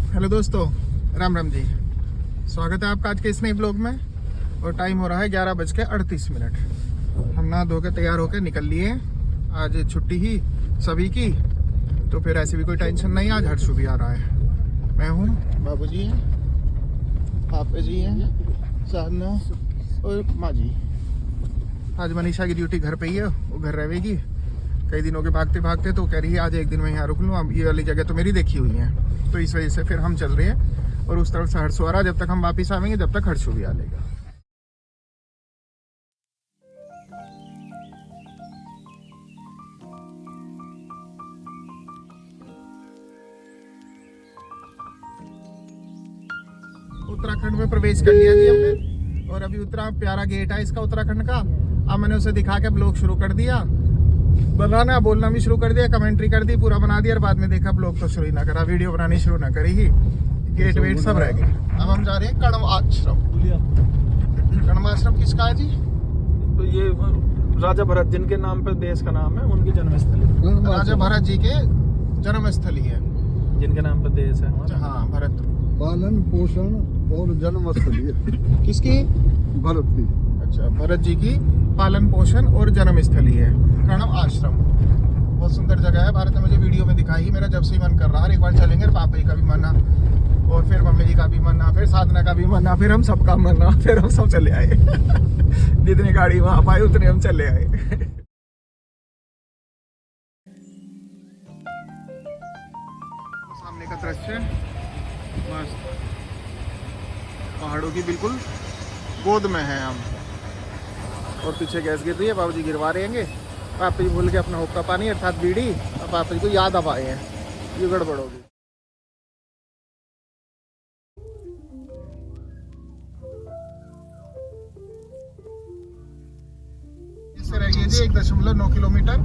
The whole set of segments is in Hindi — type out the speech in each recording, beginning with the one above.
हेलो दोस्तों, राम राम जी। स्वागत है आपका आज के इस नए ब्लॉग में। और टाइम हो रहा है 11:38। हम नहा धो के तैयार होकर निकल लिए। आज छुट्टी ही सभी की, तो फिर ऐसी भी कोई टेंशन नहीं। आज हर्षु भी आ रहा है। मैं हूँ, बाबूजी हैं, पापा जी हैं, साधना और माँ जी। आज मनीषा की ड्यूटी घर पे ही है, वो घर रहेगी। कई दिनों के भागते भागते तो कह रही है आज एक दिन मैं यहाँ रुक लूँ। अब ये वाली जगह तो मेरी देखी हुई है, तो इस वजह से फिर हम चल रहे हैं। और उस तरफ से हर्षु आ रहा है। जब तक हम वापिस आवेंगे जब तक हर्षु भी आ लेगा। उत्तराखंड में प्रवेश कर लिया जी हमने। और अभी उतरा प्यारा गेट है इसका उत्तराखंड का। अब मैंने उसे दिखा के ब्लॉग शुरू कर दिया, बनाना बोलना भी शुरू कर दिया, कमेंट्री कर दी, पूरा बना दिया। और बाद में देखा ब्लॉग तो शुरू ही ना करा, वीडियो बनानी शुरू ना करी ही, गेट वेट सब रह गए। अब हम जा रहे हैं कण्व आश्रम। कण्व आश्रम किसका है जी? तो ये राजा भरत जिनके नाम पर देश का नाम है, उनकी जन्मस्थली। राजा भरत जी के जन्मस्थली है, जिनके नाम पर देश है हमारा। हाँ, भरत। पालन पोषण और जन्मस्थली है किसकी? भरत की। अच्छा, भरत जी की पालन पोषण और जन्मस्थली है कण्व आश्रम। बहुत सुंदर जगह है। भारत ने मुझे वीडियो में दिखाई, मेरा जब से ही मन कर रहा है एक बार चलेंगे। पापा जी का भी मना, और फिर मम्मी जी का भी मना, फिर साधना का भी मना, फिर हम सबका मना, फिर हम सब चले आए। जितनी गाड़ी वहां पाई उतने हम चले आए। सामने का दृश्य मस्त, पहाड़ों की बिल्कुल गोद में है हम। और पीछे गैस गिर रही है, बाबूजी गिरवा रहे हैं। पापा जी भूल के अपना हुक्का पानी अर्थात बीड़ी, और पापा जी को याद अब आए हैं, ये गड़बड़ होगी। इससे रह गई जी 1.9 किलोमीटर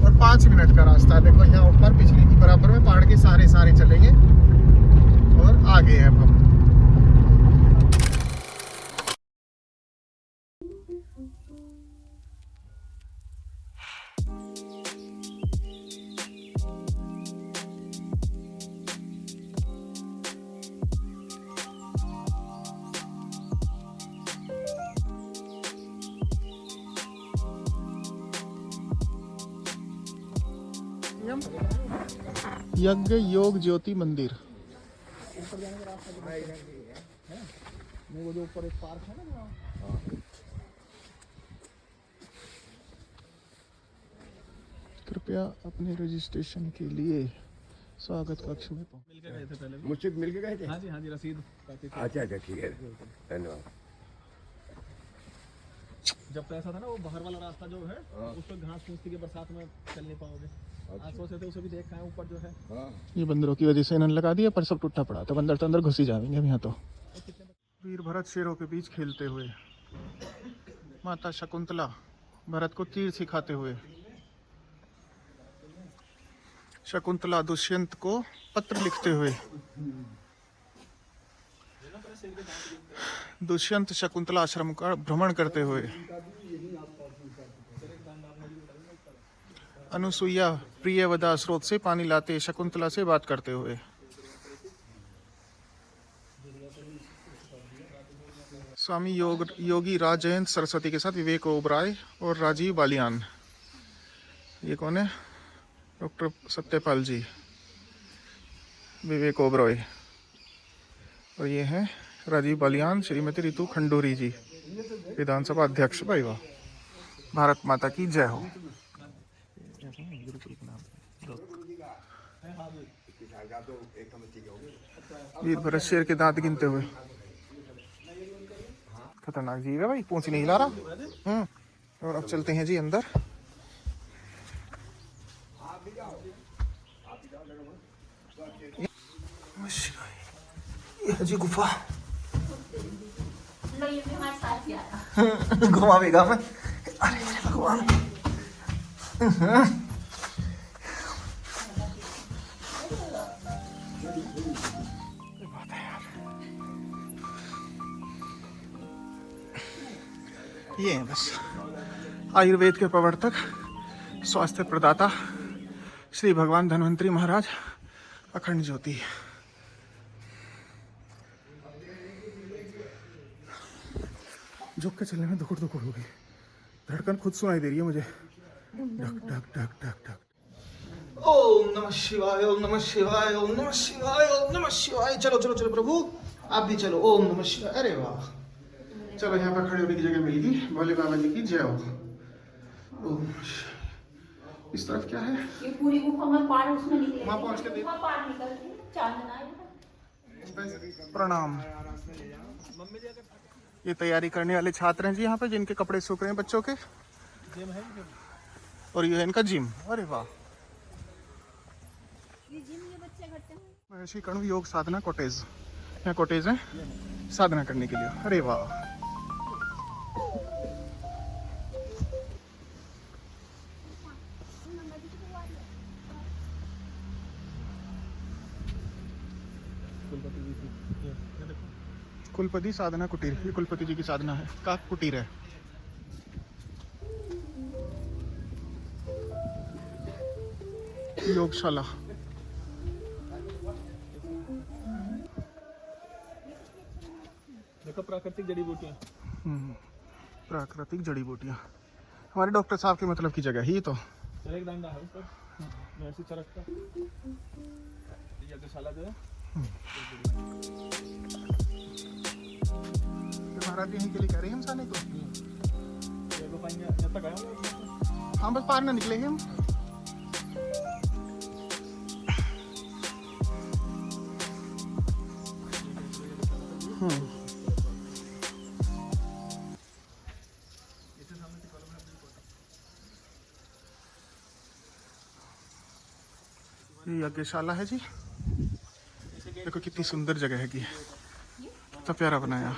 और 5 मिनट का रास्ता है। देखो यहाँ ऊपर पिछली की बराबर में पहाड़ के सारे चलेंगे और आगे है अब हम। यज्ञ योग ज्योति मंदिर। वो जो ऊपर एक पार्क है ना, कृपया अपने रजिस्ट्रेशन के लिए स्वागत कक्ष में मिल के गए थे पहले भी। मुझसे मिल के गए थे। हाँ जी रसीद। अच्छा ठीक है, धन्यवाद। जब तो ऐसा था ना, वो बाहर वाला रास्ता जो है उस पर घास फूस थी कि बरसात में चल नहीं पाओगे। आज सोच रहे थे उसे भी देखा है ऊपर जो है। ये बंदरों की वजह से इन्होंने लगा दिया, पर सब टूटा पड़ा था। बंदर तो अंदर घुस ही जाएंगे अब यहाँ तो। वीर भरत शेरों के बीच खेलते हुए, माता शकुंतला भरत को तीर सिखाते हुए, शकुंतला दुष्यंत को पत्र लिखते हुए, दुष्यंत शकुंतला आश्रम का भ्रमण करते हुए, अनुसुईया प्रियवदा स्रोत से पानी लाते शकुंतला से बात करते हुए, स्वामी योगी राजयंत सरस्वती के साथ विवेक ओबराय और राजीव बालियान। ये कौन है? डॉक्टर सत्यपाल जी, विवेक ओबराय। और ये हैं राजीव बालियान, श्रीमती रितु खंडूरी जी, विधानसभा अध्यक्ष। भाई वाह, भारत माता की जय हो। वीर भरत शेर के दांत गिनते हुए, खतरनाक जीव है भाई, पूंछ नहीं हिला रहा। और अब चलते हैं जी अंदर। ये है जी गुफा। घुमावेगा मैं, अरे भगवान। ये है बस आयुर्वेद के प्रवर्तक, स्वास्थ्य प्रदाता श्री भगवान धन्वंतरी महाराज, अखंड ज्योति। झुक के चलने में दुकुड़ दुकुड़ हो गई, धड़कन खुद सुनाई दे रही है मुझे, धक धक धक धक धक। ओम नमः शिवाय, ओम नमः शिवाय, ओम नमः शिवाय, ओम नमः शिवाय। चलो चलो चलो प्रभु, आप भी चलो। ओम नमः शिवाय। अरे वाह, चलो यहाँ पर खड़े होने की जगह मिल गई। भोले बाबा जी की जय हो। ओम, इस तरफ क्या है? ये पूरी गुफा में पार उसमें निकले, वहाँ पहुँच के देख। गुफा पार निकलती है, चांदना है। प्रणाम। ये तैयारी करने वाले छात्र हैं जी यहाँ पे, जिनके कपड़े सूख रहे हैं बच्चों के। जिम है और ये है इनका जिम। अरे वाह, ये जिम ये बच्चे करते हैं। महर्षि कण्व योग साधना कॉटेज, यहाँ कॉटेज है साधना करने के लिए। अरे वाह, कुलपति साधना कुटीर। ये कुलपति जी की साधना है का कुटीर है। योगशाला। देखो प्राकृतिक जड़ी बूटियाँ। प्राकृतिक जड़ी बूटियाँ, हमारे डॉक्टर साहब के मतलब की जगह ही तो। चल एक डंडा है ऊपर, महर्षि चरक का। ये यज्ञशाला जो है महाराज यहीं के लिए कह रहे हैं हम जाने को। ये गुफा यहाँ तक आया हूँ। हाँ बस पार ना निकलेंगे हम। ये यज्ञशाला है जी। देखो कितनी सुंदर जगह है कि, कितना प्यारा बनाया।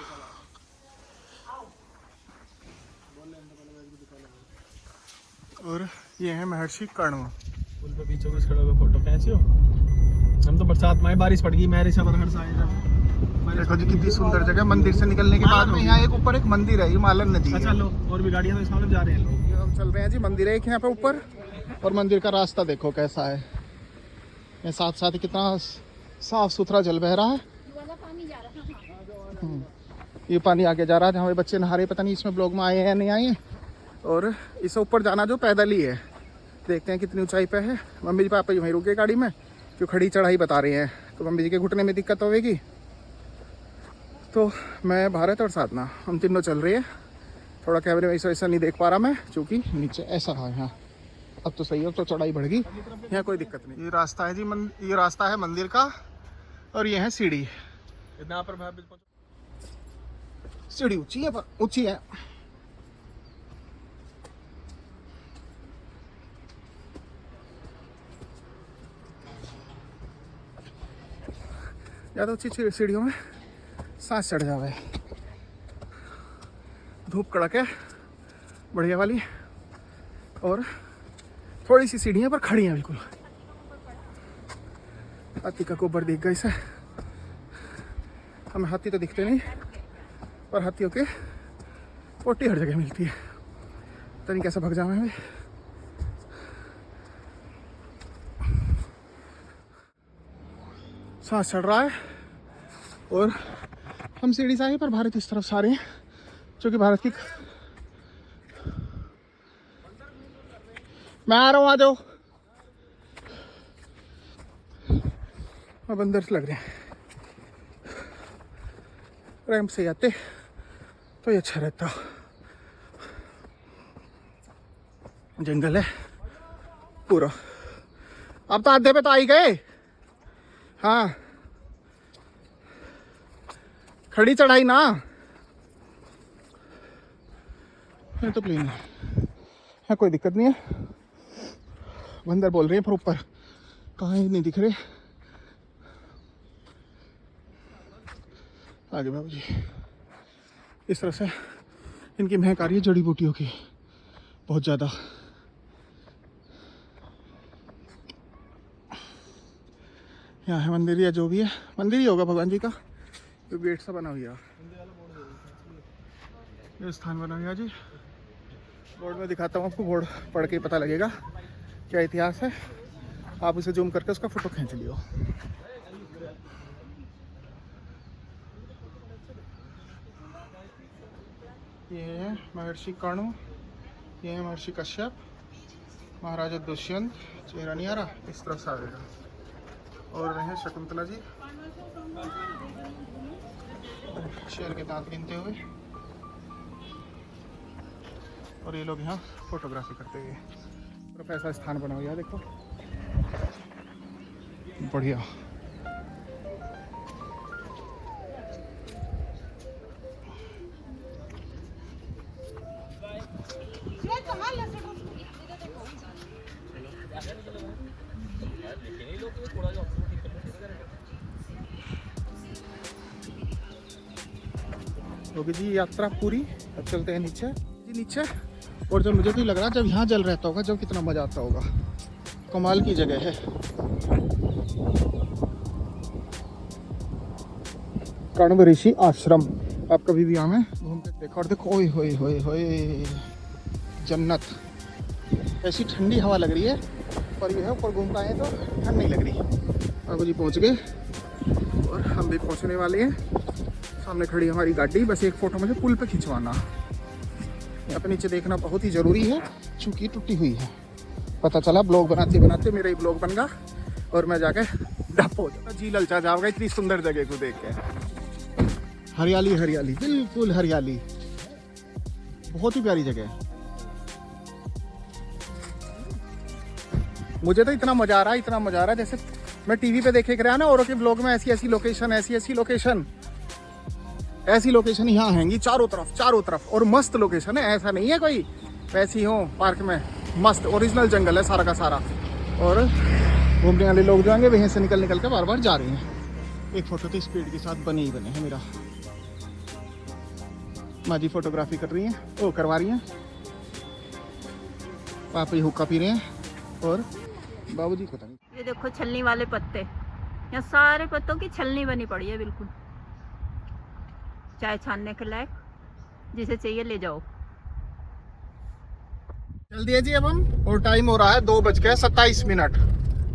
और ये है महर्षि कण्व। पुल पे पीछे कुछ खड़ा हुआ फोटो कैसी हो। हम तो बरसात में बारिश पड़ गई, मैं ऋषभ हर साइड। देखो जी कितनी सुंदर जगह। मंदिर से निकलने के बाद में यहाँ एक ऊपर एक मंदिर है, हिमालयन नदी है। अच्छा लो, और भी गाड़ियाँ तो इसमें जा रहे हैं लोग। हम चल रहे हैं जी, मंदिर है एक यहाँ पे ऊपर। और मंदिर का रास्ता देखो कैसा है, ये साथ साथ कितना साफ सुथरा जल बह रहा है। पानी जा रहा है। ये पानी आगे जा रहा है, हमारे बच्चे नहा रहे, पता नहीं इसमें ब्लॉग में आए हैं या नहीं आए हैं। और इसे ऊपर जाना जो पैदल ही है, देखते हैं कितनी ऊंचाई पे है। मम्मी जी पापा जी वहीं रुके गाड़ी में, क्यों खड़ी चढ़ाई बता रहे हैं, तो मम्मी जी के घुटने में दिक्कत होगी। तो मैं, भारत और साधना, हम तीनों चल रही है। थोड़ा कैमरे में ऐसा नहीं देख पा रहा मैं, क्योंकि नीचे ऐसा है यहाँ। अब तो सही है, अब तो चढ़ाई बढ़ गई, यहाँ कोई दिक्कत नहीं। ये रास्ता है जी, ये रास्ता है मंदिर का। और ये है सीढ़ी। इतना पर मैं सीढ़ी ऊंची है, पर ऊंची है। ज़्यादा ऊंची सीढ़ियों में सांस चढ़ जावे। धूप कड़क है बढ़िया वाली, और थोड़ी सी सीढ़ियाँ पर खड़ी हैं बिल्कुल। हाथी का गोबर दिख गया इसे। हमें हाथी तो दिखते नहीं, पर हाथियों के पोटी हर जगह मिलती है। तो नहीं कैसे भग जाए हमें। सांस चढ़ रहा है। और हम सीढ़ी से आए, पर भारत इस तरफ से आ रहे हैं, क्योंकि भारत की। मैं आ रहा हूँ, आ जाओ। अब अंदर से लग रहे हैं, रैंप से आते तो ये अच्छा रहता। जंगल है पूरा। अब तो आधे पे तो आ ही गए। हाँ, खड़ी चढ़ाई ना, ये तो प्लेन है, यहाँ कोई दिक्कत नहीं है। बंदर बोल रहे हैं, पर ऊपर कहाँ ही नहीं दिख रहे। आगे बाबू जी, इस तरह से इनकी महक आ रही है जड़ी बूटियों की बहुत ज़्यादा। यहाँ है मंदिर, या जो भी है मंदिर ही होगा भगवान जी का, तो गेट सा बना हुआ। ये स्थान बना हुआ जी, बोर्ड में दिखाता हूँ आपको, बोर्ड पढ़ के पता लगेगा क्या इतिहास है। आप उसे जूम करके उसका फोटो खींच लियो। ये है महर्षि कर्ण, ये है महर्षि कश्यप, महाराजा दुष्यंत। चेहरा नहीं आ रहा, इस तरह से आएगा। और रहे शकुंतला जी शेर के दांत गिनते हुए, और ये लोग यहाँ फोटोग्राफी करते हुए। तो ऐसा स्थान बना हुआ है, देखो बढ़िया। होगी जी यात्रा पूरी। अब चलते हैं नीचे जी, नीचे। और जब मुझे तो लग रहा है जब यहाँ जल रहता होगा, जब कितना मजा आता होगा। कमाल की जगह है। कण्व ऋषि आश्रम। आप कभी भी आए घूम के देखो। और देखो, ओए होए होए होए, जन्नत। ऐसी ठंडी हवा लग रही है, पर ये है ऊपर घूम पाए तो ठंड नहीं लग रही। बाबू जी पहुँच गए और हम भी पहुँचने वाले हैं। सामने खड़ी हमारी गाड़ी। बस एक फ़ोटो मुझे पुल पे खिंचवाना। यहाँ पे नीचे देखना बहुत ही ज़रूरी है, चूँकि टूटी हुई है। पता चला ब्लॉग बनाते बनाते मेरा ही ब्लॉग बन गया और मैं जाके डप हो जाता। जी ललचा जाऊँगा इतनी सुंदर जगह को देख के। हरियाली हरियाली, बिल्कुल हरियाली, बहुत ही प्यारी जगह है। मुझे तो इतना मजा आ रहा है, इतना मजा आ रहा है, जैसे मैं टीवी पे देखे रहा ना औरों के ब्लॉग में। ऐसी ऐसी लोकेशन, ऐसी ऐसी लोकेशन, ऐसी लोकेशन यहाँ हैंगी चारों तरफ। और मस्त लोकेशन है, ऐसा नहीं है कोई वैसी हो पार्क में। मस्त ओरिजिनल जंगल है सारा का सारा। और घूमने वाले लोग जाएंगे वहीं से निकल के बार बार जा रहे हैं। एक फोटो तो स्पीड के साथ बने ही बने हैं मेरा। माँ जी फोटोग्राफी कर रही हैं, ओ करवा रही हैं। पापा जी हुक्का पी रहे हैं और बाबूजी पता नहीं। ये देखो छलनी वाले पत्ते, यहाँ सारे पत्तों की छलनी बनी पड़ी है बिल्कुल। चाय छानने के लायक, जिसे चाहिए ले जाओ। चल दिए जी अब हम। और टाइम हो रहा है 2:27।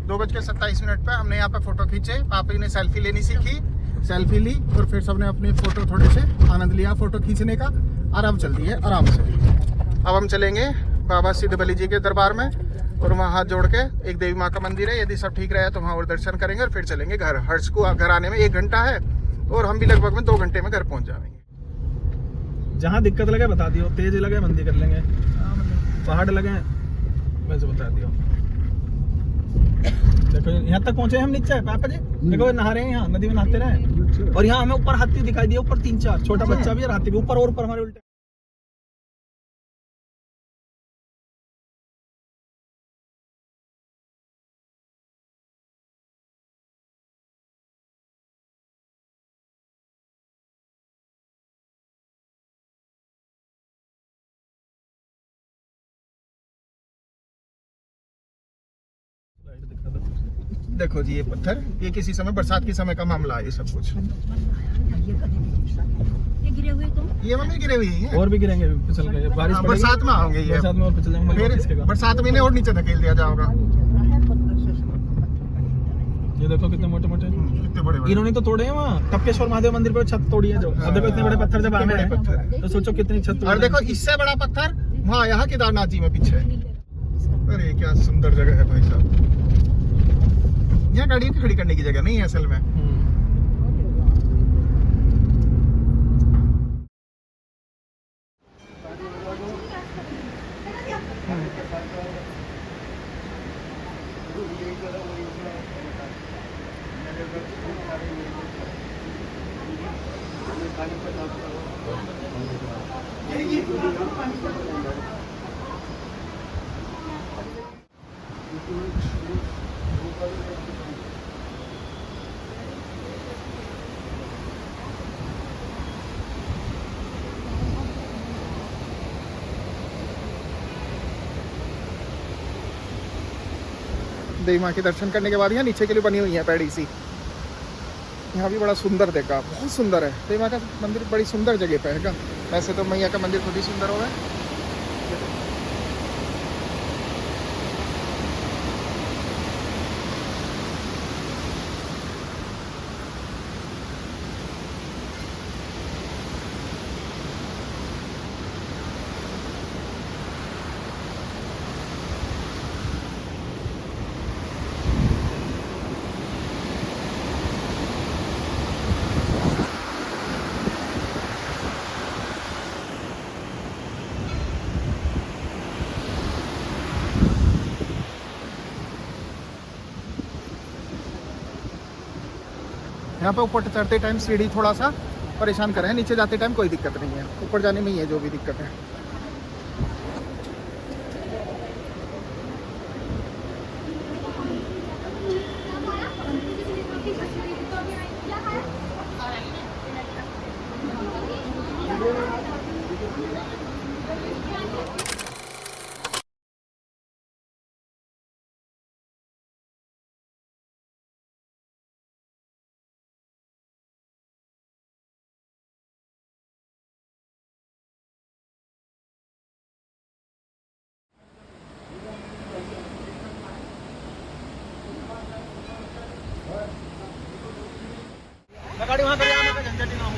2:27 पे हमने यहाँ पे फोटो खींचे। पापा जी ने सेल्फी लेनी सीखी, सेल्फी ली और फिर सबने अपने फोटो थोड़े से आनंद लिया फोटो खींचने का। और अब चल दिए आराम से। अब हम चलेंगे बाबा सिद्धबली जी के दरबार में और वहाँ हाथ जोड़ के, एक देवी माँ का मंदिर है, यदि सब ठीक रहे तो वहाँ और दर्शन करेंगे और फिर चलेंगे घर। हर्ष को घर आने में 1 घंटा है और हम भी लगभग में 2 घंटे में घर पहुँच जाएंगे। जहाँ दिक्कत लगे बता दियो, तेज लगे मंदी कर लेंगे, पहाड़ लगे वैसे बता दियो। देखो यहाँ तक पहुँचे हम नीचे पापा जी, देखो नहा रहे हैं यहाँ, नदी में नहाते रहे। और यहाँ हमें ऊपर हाथी दिखाई दिया, ऊपर 3-4 छोटा बच्चा भी है, हाथी भी ऊपर और ऊपर हमारे उल्टे। देखो जी ये पत्थर, ये किसी समय बरसात के समय का मामला है। ये सब कुछ ये गिरे हुए तो ये मम्मी गिरे हुई है। और भी गिरेंगे, फिसल गए, बारिश पड़ेगी, बरसात में आओगे ये, बरसात में और फिसल जाएंगे, फिर किसके का? बरसात में इन्हें और नीचे धकेल दिया जाएगा। ये देखो कितने मोटे मोटे, कितने बड़े बड़े इन्होंने तो तोड़े हैं वहाँ टपकेश्वर महादेव मंदिर पे छत तोड़ी है जो। अब देखो इतने बड़े पत्थर जब आने हैं पत्थर। तो सोचो कितनी छत तोड़ी। और देखो इससे बड़ा पत्थर वहाँ यहाँ केदारनाथ जी में पीछे। अरे क्या सुंदर जगह है भाई साहब। यहाँ गाड़ी खड़ी करने की जगह नहीं है असल में। देवी माँ के दर्शन करने के बाद यहाँ नीचे के लिए बनी हुई है पैड़ी सी। यहाँ भी बड़ा सुंदर देखा, बहुत सुंदर है। देवी माँ का मंदिर बड़ी सुंदर जगह पे है। वैसे तो मैया का मंदिर खुद ही सुंदर हो है। यहाँ पे ऊपर चढ़ते टाइम सीढ़ी थोड़ा सा परेशान कर रहे हैं, नीचे जाते टाइम कोई दिक्कत नहीं है, ऊपर जाने में ही है जो भी दिक्कत है। मैं गाड़ी वहाँ कर रहा हूँ, झंझट ही ना हो।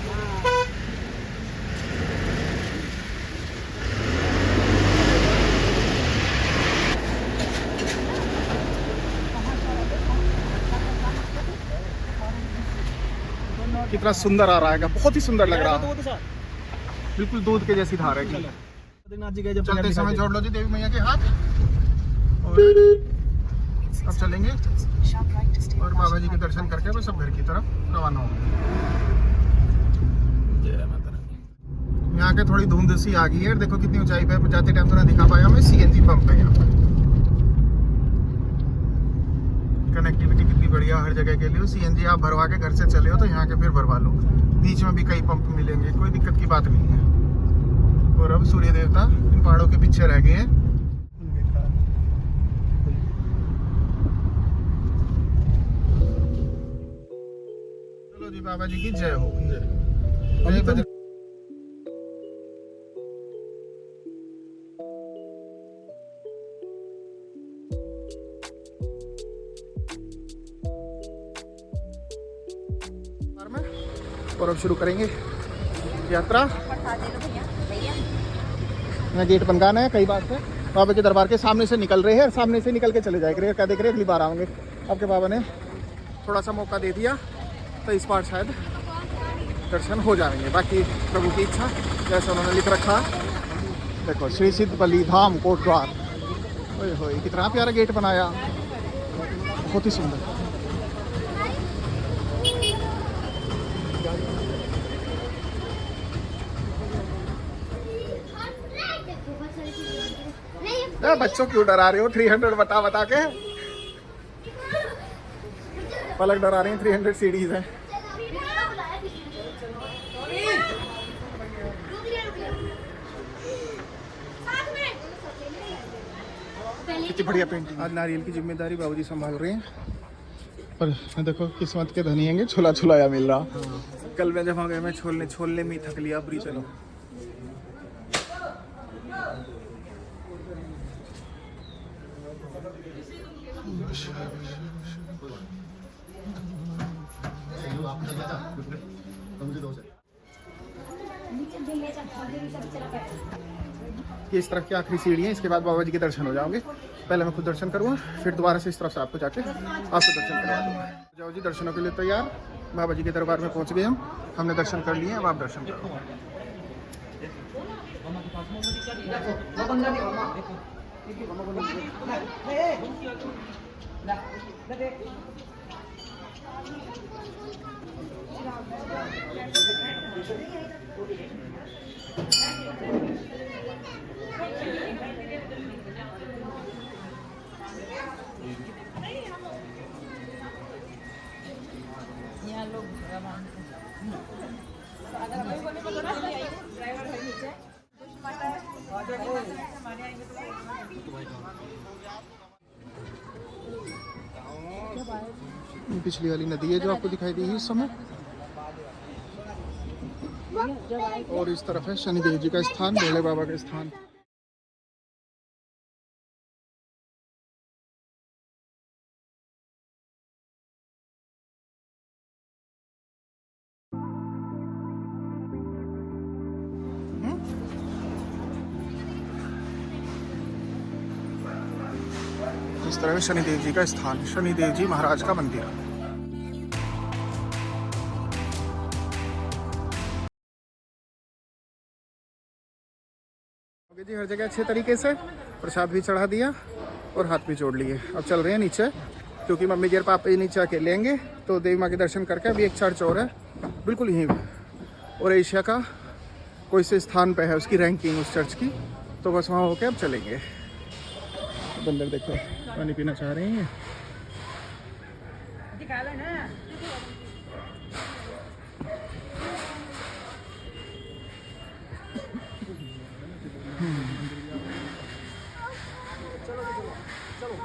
कितना सुंदर आ रहा है, बहुत ही सुंदर लग रहा है, बिल्कुल दूध के जैसी धार है। बद्रीनाथ जी गए जब चलते समय जोड़ लो जी देवी मैया के हाथ, और अब चलेंगे और बाबा जी के दर्शन करके बस अब घर की तरफ रवाना होंगे। यहाँ के थोड़ी धुंध सी आ गई है, देखो कितनी ऊंचाई पे जाते टाइम तो ना दिखा पाया हमें, सीएनजी पंप है यहाँ पर। कनेक्टिविटी कितनी बढ़िया हर जगह के लिए, सीएनजी आप भरवा के घर से चले हो तो यहाँ के फिर भरवा लो, बीच में भी कई पंप मिलेंगे, कोई दिक्कत की बात नहीं है। और अब सूर्य देवता इन पहाड़ों के पीछे रह गए हैं। चलो जी, बाबा जी की जय हो। जय बजरंग। और अब शुरू करेंगे यात्रा। यहाँ गेट बनवाना है कई बार से, बाबा के दरबार के सामने से निकल रहे हैं, सामने से निकल के चले जाए क्या देख रहे हैं, अगली बार आएंगे। आपके बाबा ने थोड़ा सा मौका दे दिया तो इस बार शायद दर्शन हो जाएंगे, बाकी प्रभु की इच्छा जैसा उन्होंने लिख रखा। देखो श्री सिद्ध बलि धाम कोटद्वार, ओए होए कितना प्यारा गेट बनाया, बहुत ही सुंदर। बच्चों क्यों डरा रहे हो, 300 बता के पलक डरा रही हैं, 300 सीढ़ीज है। कितनी बढ़िया पेंटिंग। आज नारियल की जिम्मेदारी बाबूजी संभाल रहे हैं, पर देखो किस्मत के धनी हैंगे, छोला छुलाया मिल रहा। कल मैं जब वहाँ गए मैं छोलने में थक लिया, बुरी चलो। ये इस तरफ की आखिरी सीढ़ी है, इसके बाद बाबा जी के दर्शन हो जाओगे। पहले मैं खुद दर्शन करूँगा, फिर दोबारा से इस तरफ से आपको जाके आपको दर्शन करवा दूँगा। जाओ जी, दर्शनों के लिए तैयार। बाबा जी के दरबार में पहुँच गए हमने दर्शन कर लिए, अब आप दर्शन करो। पिछली वाली नदी है जो आपको दिखाई दी है इस समय, और इस तरफ है शनिदेव जी का स्थान, भोले बाबा का स्थान। इस तरह है शनिदेव जी का स्थान, शनिदेव जी महाराज का मंदिर। जी हर जगह अच्छे तरीके से प्रसाद भी चढ़ा दिया और हाथ भी जोड़ लिए। अब चल रहे हैं नीचे क्योंकि मम्मी जी और पापा जी नीचे अकेले लेंगे। तो देवी माँ के दर्शन करके अभी एक चर्च और है बिल्कुल यहीं, और एशिया का कोई से स्थान पे है उसकी रैंकिंग उस चर्च की, तो बस वहाँ होके अब चलेंगे। बंदर देखो पानी पीना चाह रहे हैं।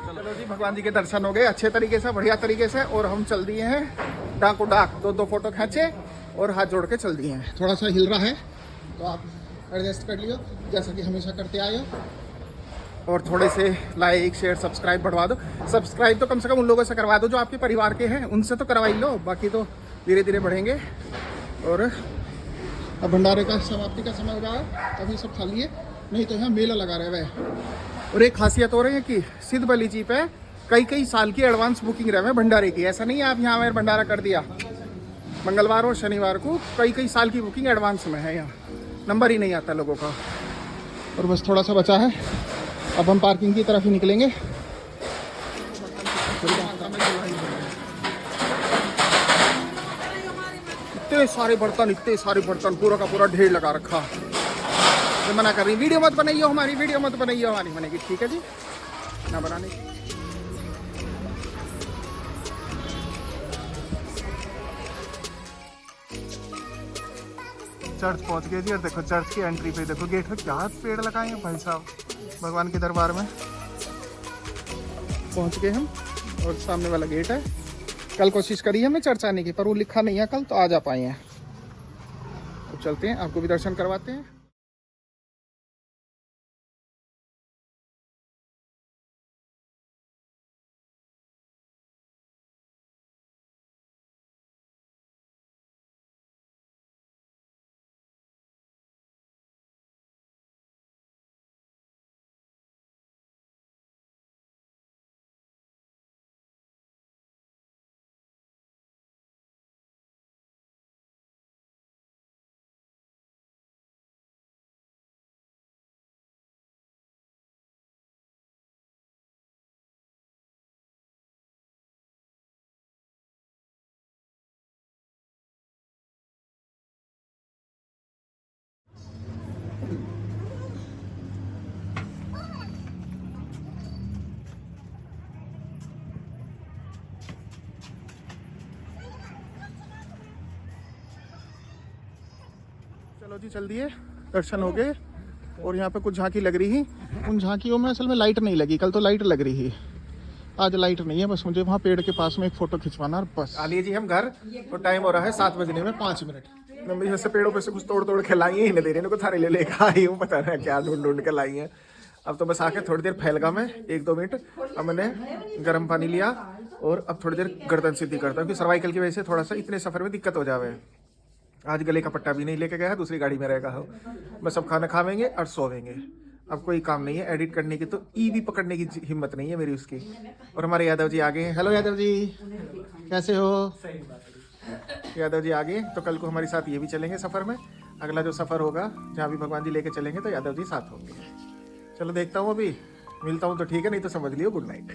चलो जी, भगवान जी के दर्शन हो गए अच्छे तरीके से, बढ़िया तरीके से, और हम चल दिए हैं डाको डाक। दो फोटो खींचे और हाथ जोड़ के चल दिए हैं। थोड़ा सा हिल रहा है तो आप एडजस्ट कर लियो जैसा कि हमेशा करते आए हो, और थोड़े से लाइक शेयर सब्सक्राइब बढ़वा दो। सब्सक्राइब तो कम से कम उन लोगों से करवा दो जो आपके परिवार के हैं, उनसे तो करवा ही लो, बाकी तो धीरे धीरे बढ़ेंगे। और अब भंडारे का समाप्ति का समय हो रहा है, अभी सब खाली है, नहीं तो यहाँ मेला लगा रहे हैं। और एक खासियत हो रही है कि सिद्ध बलि जी पे कई साल की एडवांस बुकिंग रहे हैं भंडारे की। ऐसा नहीं है आप यहाँ भंडारा कर दिया, मंगलवार और शनिवार को कई साल की बुकिंग एडवांस में है, यहाँ नंबर ही नहीं आता लोगों का। और बस थोड़ा सा बचा है, अब हम पार्किंग की तरफ ही निकलेंगे। इतने सारे बर्तन पूरा का पूरा ढेर लगा रखा। मैं मना कर रही, वीडियो मत बनाइए हमारी, वीडियो मत बनाइए हमारी, बनेगी ठीक है जी ना बनाने की। चर्च पहुंच गए जी, और देखो चर्च की एंट्री पे देखो गेट पे क्या पेड़ लगाए हैं भाई साहब, भगवान के दरबार में पहुंच गए हम। और सामने वाला गेट है। कल कोशिश करी है मैं चर्च आने की, पर वो लिखा नहीं है कल, तो आ जा पाए हैं। तो चलते हैं, आपको भी दर्शन करवाते हैं। चलो जी, चल दिए, दर्शन हो गए। और यहाँ पे कुछ झांकी लग रही थी, उन झांकियों में असल में लाइट नहीं लगी, कल तो लाइट लग रही थी, आज लाइट नहीं है। बस मुझे वहाँ पेड़ के पास में एक फ़ोटो खिंचवाना, और बस आ लिए जी हम घर। और टाइम हो रहा है 7 बजने में 5 मिनट। मम्मी जैसे पेड़ों पे से कुछ तोड़ के लाई है, ही नहीं दे रही, इनको थारे ले लेकर आई हूँ, पता नहीं क्या ढूंढ के लाई है। अब तो बस आके थोड़ी देर फैलगा मैं 1-2 मिनट। अब मैंने गर्म पानी लिया और अब थोड़ी देर गर्दन सीधी करता हूँ, क्योंकि सर्वाइकल की वजह से थोड़ा सा इतने सफ़र में दिक्कत हो जावे। आज गले का पट्टा भी नहीं लेके गया, दूसरी गाड़ी में रहेगा। बस अब खाना खावेंगे और सोवेंगे, अब कोई काम नहीं है एडिट करने की, तो ईवी पकड़ने की हिम्मत नहीं है मेरी उसकी। और हमारे यादव जी आ गए। हेलो यादव जी, कैसे हो? यादव जी आ गए, तो कल को हमारे साथ ये भी चलेंगे सफ़र में। अगला जो सफ़र होगा जहाँ भी भगवान जी लेके चलेंगे तो यादव जी साथ होंगे। चलो देखता हूँ, अभी मिलता हूँ तो ठीक है, नहीं तो समझ लियो गुड नाइट।